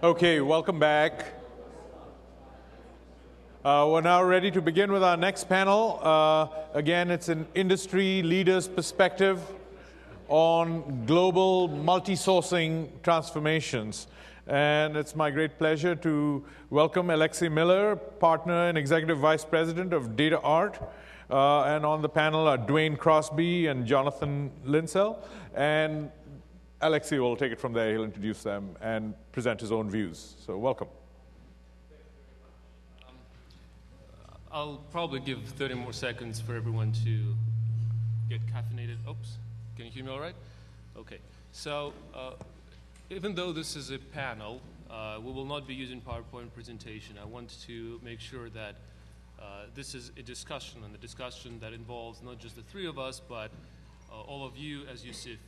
Okay, welcome back. We're now ready to begin with our next panel. Again, it's an industry leader's perspective on global multi-sourcing transformations. And it's my great pleasure to welcome Alexei Miller, partner and executive vice president of DataArt. And on the panel are Dwayne Crosby and Jonathan Linsell. And Alexei will take it from there. He'll introduce them and present his own views. So welcome. I'll probably give 30 more seconds for everyone to get caffeinated. Oops, can you hear me all right? Okay, so even though this is a panel, we will not be using PowerPoint presentation. I want to make sure that this is a discussion, and a discussion that involves not just the three of us, but all of you as you see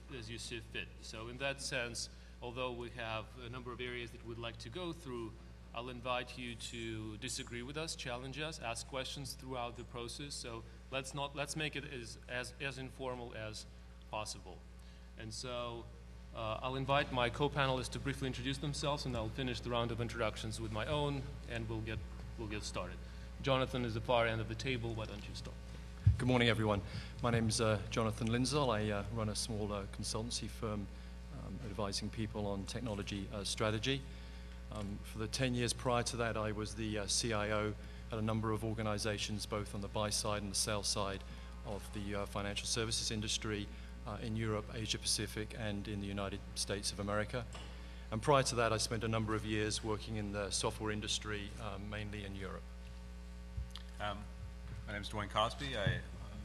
fit. So in that sense, although we have a number of areas that we'd like to go through, I'll invite you to disagree with us, challenge us, ask questions throughout the process. So let's make it as informal as possible. And so I'll invite my co-panelists to briefly introduce themselves, and I'll finish the round of introductions with my own, and we'll get started. Jonathan is the far end of the table. Why don't you start? Good morning, everyone. My name's Jonathan Linsell. I run a small consultancy firm advising people on technology strategy. For the 10 years prior to that, I was the CIO at a number of organizations, both on the buy side and the sell side of the financial services industry in Europe, Asia Pacific, and in the United States of America. And prior to that, I spent a number of years working in the software industry, mainly in Europe. My name is Dwayne Crosby. I'm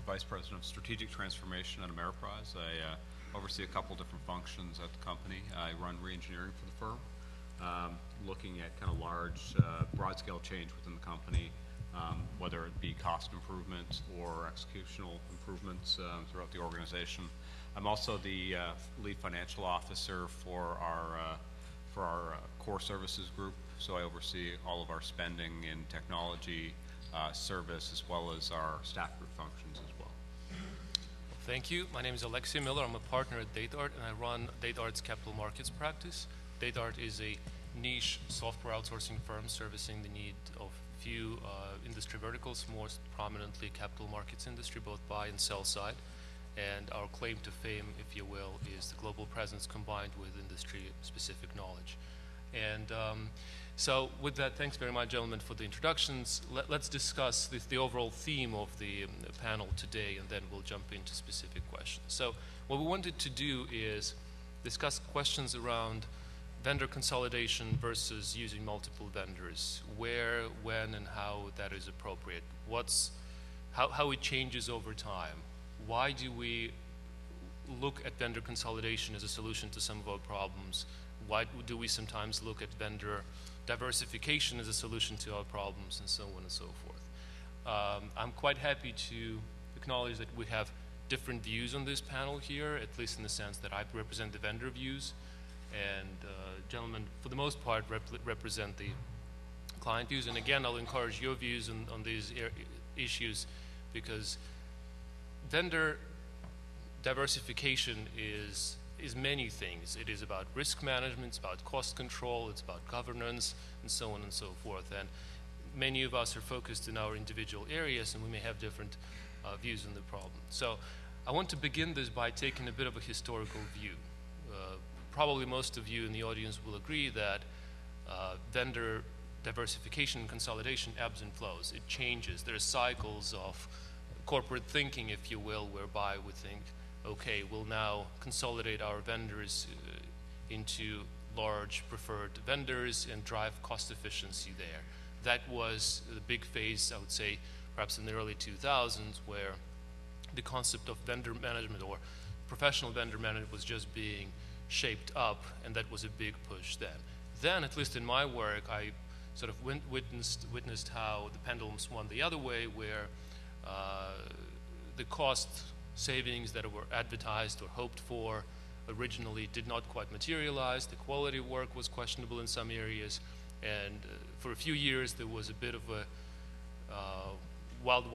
Vice President of Strategic Transformation at Ameriprise. I oversee a couple different functions at the company. I run re-engineering for the firm, looking at kind of large, broad-scale change within the company, whether it be cost improvements or executional improvements throughout the organization. I'm also the lead financial officer for our core services group, so I oversee all of our spending in technology, service, as well as our staff group functions as well. Thank you. My name is Alexei Miller. I'm a partner at DataArt, and I run DataArt's capital markets practice. DataArt is a niche software outsourcing firm servicing the need of few industry verticals, most prominently capital markets industry, both buy and sell side. And our claim to fame, if you will, is the global presence combined with industry-specific knowledge. And so with that, thanks very much, gentlemen, for the introductions. Let's discuss the overall theme of the panel today, and then we'll jump into specific questions. So what we wanted to do is discuss questions around vendor consolidation versus using multiple vendors, where, when, and how that is appropriate. How it changes over time. Why do we look at vendor consolidation as a solution to some of our problems? Why do we sometimes look at vendor diversification as a solution to our problems, and so on and so forth? I'm quite happy to acknowledge that we have different views on this panel here, at least in the sense that I represent the vendor views, and gentlemen, for the most part, represent the client views. And again, I'll encourage your views on these issues, because vendor diversification is many things. It is about risk management, it's about cost control, it's about governance, and so on and so forth. And many of us are focused in our individual areas, and we may have different views on the problem. So I want to begin this by taking a bit of a historical view. Probably most of you in the audience will agree that vendor diversification and consolidation ebbs and flows. It changes. There are cycles of corporate thinking, if you will, whereby we think, okay, we'll now consolidate our vendors into large preferred vendors and drive cost efficiency there. That was the big phase, I would say, perhaps in the early 2000s, where the concept of vendor management or professional vendor management was just being shaped up, and that was a big push then. Then, at least in my work, I sort of witnessed how the pendulum swung the other way, where the cost savings that were advertised or hoped for originally did not quite materialize. The quality of work was questionable in some areas, and for a few years there was a bit of a wild